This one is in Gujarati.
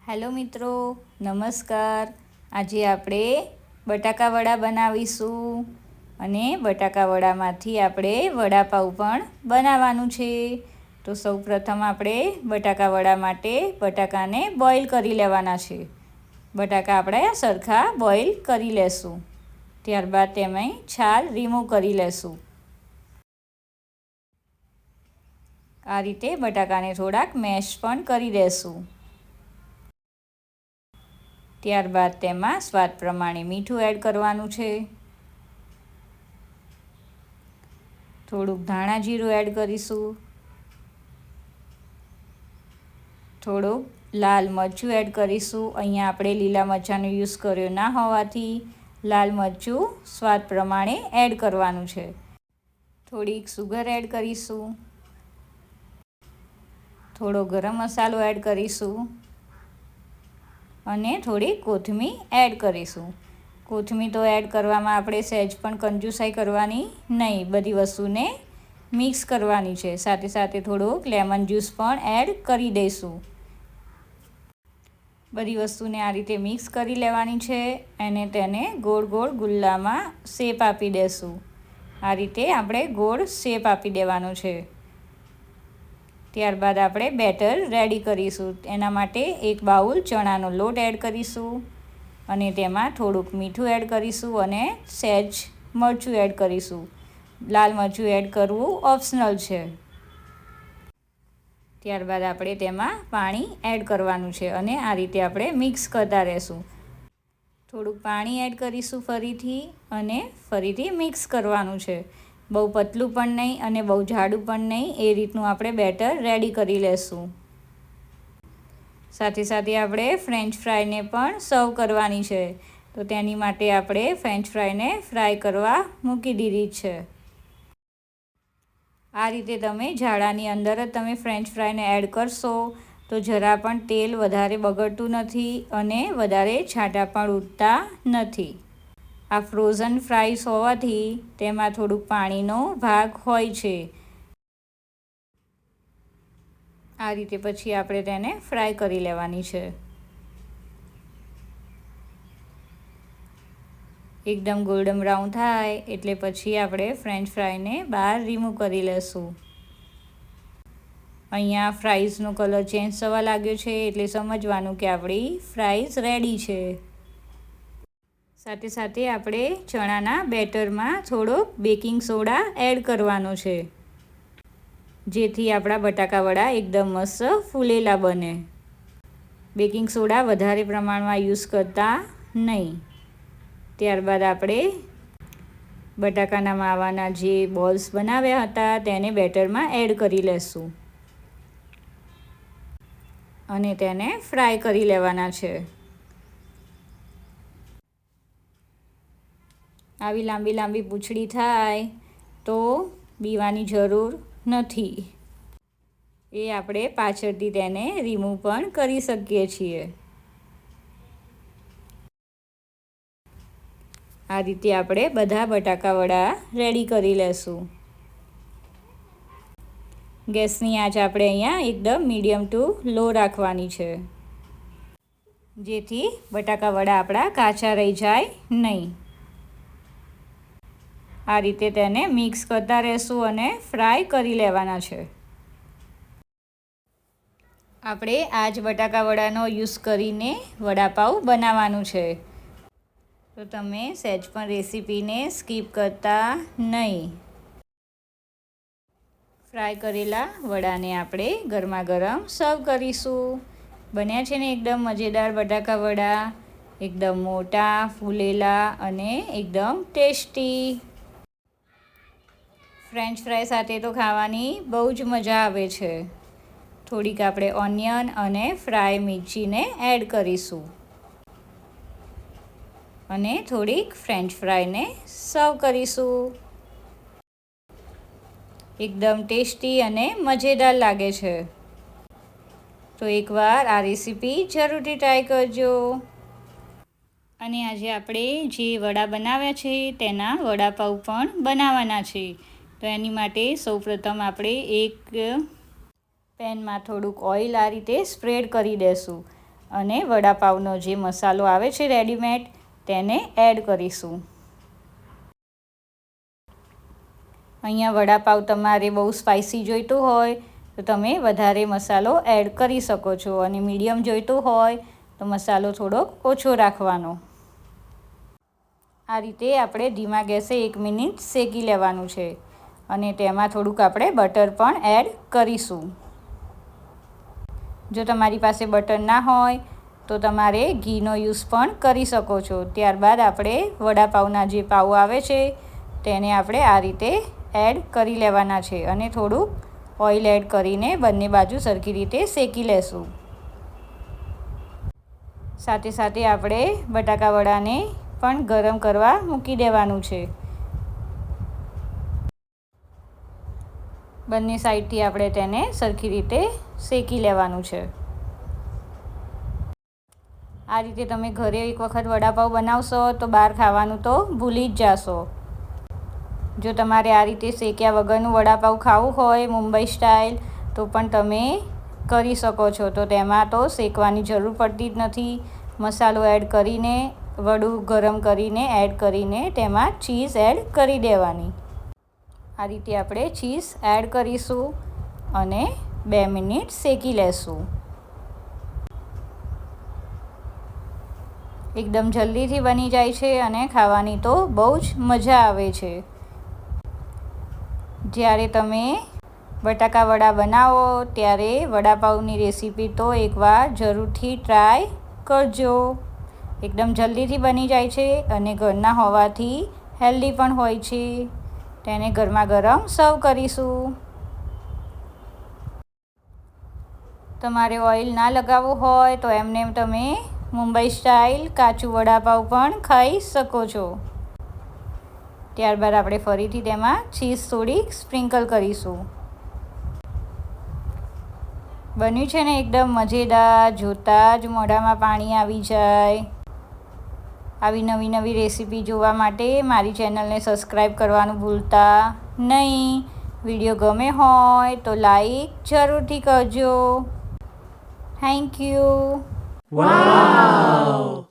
હેલો મિત્રો, નમસ્કાર. આજે આપણે બટાકા વડા બનાવીશું અને બટાકા વડામાંથી આપણે વડાપાઉં પણ બનાવવાનું છે. તો સૌપ્રથમ આપણે બટાકા વડા માટે બટાકાને બોઇલ કરી લેવાના છે. બટાકા આપણે સરખા બોઇલ કરી લેશું. ત્યારબાદ તેમાં છાલ રિમૂવ કરી લેશું. આ રીતે બટાકાને થોડાક મેશ પણ કરી દેશું. ત્યારબાદ તેમાં સ્વાદ પ્રમાણે મીઠું એડ કરવાનું છે. થોડુંક ધાણા જીરું એડ કરીશું. થોડુંક લાલ મરચું એડ કરીશું. અહીંયા આપણે લીલા મરચાંનો યુઝ કર્યો ના હોવાથી લાલ મરચું સ્વાદ પ્રમાણે એડ કરવાનું છે. થોડીક સુગર એડ કરીશું. થોડો ગરમ મસાલો એડ કરીશું અને થોડી કોથમીર એડ કરીશું. કોથમીર તો એડ કરવામાં આપણે સહેજ પણ કંજુસાઈ કરવાની નહીં, બધી વસ્તુને મિક્સ કરવાની છે. સાથે સાથે થોડુંક લેમન જ્યુસ પણ એડ કરી દઈશું. બધી વસ્તુને આ રીતે મિક્સ કરી લેવાની છે અને તેને ગોળ ગોળ ગુલ્લામાં શેપ આપી દઈશું. આ રીતે આપણે ગોળ શેપ આપી દેવાનો છે. ત્યારબાદ આપણે બેટર રેડી કરીશું. એના માટે એક બાઉલ ચણાનો લોટ એડ કરીશું અને તેમાં થોડુંક મીઠું એડ કરીશું અને સહેજ મરચું એડ કરીશું. લાલ મરચું એડ કરવું ઓપ્શનલ છે. ત્યારબાદ આપણે તેમાં પાણી એડ કરવાનું છે અને આ રીતે આપણે મિક્સ કરતા રહેશું. થોડુંક પાણી એડ કરીશું ફરીથી અને ફરીથી મિક્સ કરવાનું છે. બહુ પતલું પણ નહીં અને બહુ જાડું પણ નહીં, એ રીતનું આપણે બેટર રેડી કરી લેશું. સાથે સાથે આપણે ફ્રેન્ચ ફ્રાયને પણ સર્વ કરવાની છે. તો તેની માટે આપણે ફ્રેન્ચ ફ્રાયને ફ્રાય કરવા મૂકી દીધી છે. આ રીતે તમે જાળાની અંદર જ તમે ફ્રેન્ચ ફ્રાયને એડ કરશો તો જરા પણ તેલ વધારે બગડતું નથી અને વધારે છાંટા પણ ઉડતા નથી. આ ફ્રોઝન ફ્રાઈસ હોવાથી તેમાં થોડુંક પાણીનો ભાગ હોય છે. આ રીતે પછી આપણે તેને ફ્રાય કરી લેવાની છે. એકદમ ગોલ્ડન બ્રાઉન થાય એટલે પછી આપણે ફ્રેન્ચ ફ્રાયને બહાર રિમૂવ કરી લેશું. અહીંયા ફ્રાઈઝનો કલર ચેન્જ થવા લાગ્યો છે એટલે સમજવાનું કે આપણી ફ્રાઈઝ રેડી છે. સાથે સાથે આપણે ચણાના બેટરમાં થોડોક બેકિંગ સોડા એડ કરવાનો છે, જેથી આપણા બટાકા વડા એકદમ મસ્ત ફૂલેલા બને. બેકિંગ સોડા વધારે પ્રમાણમાં યુઝ કરતા નહીં. ત્યારબાદ આપણે બટાકાના માવાના જે બોલ્સ બનાવ્યા હતા તેને બેટરમાં એડ કરી લેશું અને તેને ફ્રાય કરી લેવાના છે. આવી લાંબી લાંબી પૂંછડી થાય તો બીવાની જરૂર નથી. એ આપણે પાછળથી તેને રિમૂવ પણ કરી શકીએ છીએ. આ રીતે આપણે બધા બટાકા વડા રેડી કરી લેશું. ગેસની આંચ આપણે અહીંયા એકદમ મીડિયમ ટુ લો રાખવાની છે, જેથી બટાકા વડા આપણા કાચા રહી જાય નહીં. આ રીતે તેને મિક્સ કરતા રહેશું અને ફ્રાય કરી લેવાના છે. આપણે આ જ બટાકા વડાનો યુઝ કરીને વડાપાઉં બનાવવાનું છે. તો તમે સહેજ પણ રેસીપીને સ્કીપ કરતા નહીં. ફ્રાય કરેલા વડાને આપણે ગરમા ગરમ સર્વ કરીશું. બન્યા છે ને એકદમ મજેદાર બટાકા વડા, એકદમ મોટા, ફૂલેલા અને એકદમ ટેસ્ટી. ફ્રેન્ચ ફ્રાય સાથે તો ખાવાની બહુ જ મજા આવે છે. થોડીક આપણે ઓનિયન અને ફ્રાય મિર્ચીને એડ કરીશું અને થોડીક ફ્રેન્ચ ફ્રાયને સર્વ કરીશું. એકદમ ટેસ્ટી અને મજેદાર લાગે છે. તો એકવાર આ રેસીપી જરૂરથી ટ્રાય કરજો. અને આજે આપણે જે વડા બનાવ્યા છે તેના વડાપાઉં પણ બનાવવાના છે. તો એની માટે સૌપ્રથમ આપણે એક પેનમાં થોડુંક ઓઇલ આ રીતે સ્પ્રેડ કરી દઈશું અને વડાપાવનો જે મસાલો આવે છે રેડીમેડ તેને એડ કરીશું. અહીંયા વડાપાવ તમારે બહુ સ્પાઇસી જોઈતું હોય તો તમે વધારે મસાલો એડ કરી શકો છો અને મીડિયમ જોઈતું હોય તો મસાલો થોડોક ઓછો રાખવાનો. આ રીતે આપણે ધીમા ગેસે 1 મિનિટ શેકી લેવાનું છે અને તેમાં થોડુંક આપણે બટર પણ એડ કરીશું. જો તમારી પાસે બટર ના હોય તો તમારે ઘીનો યુઝ પણ કરી શકો છો. ત્યારબાદ આપણે વડાપાવના જે પાઉં આવે છે તેને આપણે આ રીતે એડ કરી લેવાના છે અને થોડુંક ઓઇલ એડ કરીને બંને બાજુ સરખી રીતે શેકી લેશું. સાથે સાથે આપણે બટાકા વડાને પણ ગરમ કરવા મૂકી દેવાનું છે. બંને સાઈડથી આપણે તેને સરખી રીતે શેકી લેવાનું છે. આ રીતે તમે ઘરે એક વખત વડાપાવ બનાવશો તો બહાર ખાવાનું તો ભૂલી જ જાશો. જો તમારે આ રીતે શેક્યા વગરનું વડાપાવ ખાવું હોય મુંબઈ સ્ટાઇલ તો પણ તમે કરી શકો છો. તો તેમાં તો શેકવાની જરૂર પડતી જ નથી. મસાલો એડ કરીને વડું ગરમ કરીને એડ કરીને તેમાં ચીઝ એડ કરી દેવાની. આ રીતે આપણે ચીઝ એડ કરીશું અને 2 મિનિટ શેકી લેશું. એકદમ જલ્દીથી બની જાય છે અને ખાવાની તો બહુ જ મજા આવે છે. જ્યારે તમે બટાકા વડા બનાવો ત્યારે વડાપાવની રેસીપી તો એકવાર જરૂરથી ટ્રાય કરજો. એકદમ જલ્દીથી બની જાય છે અને ઘરના હોવાથી હેલ્ધી પણ હોય છે. તેને ગરમા ગરમ સર્વ કરીશું. તમારે ઓઇલ ના લગાવવું હોય તો એમને તમે મુંબઈ સ્ટાઇલ કાચું વડાપાવ પણ ખાઈ શકો છો. ત્યારબાદ આપણે ફરીથી તેમાં ચીઝ થોડીક સ્પ્રિંકલ કરીશું. બન્યું છે ને એકદમ મજેદાર, જોતાં જ મોઢામાં પાણી આવી જાય. આવી નવી નવી રેસીપી જોવા માટે મારી ચેનલને સબસ્ક્રાઈબ કરવાનું ભૂલતા નહીં. વિડીયો ગમે હોય તો લાઈક જરૂરથી કરજો. Thank you. વાવ!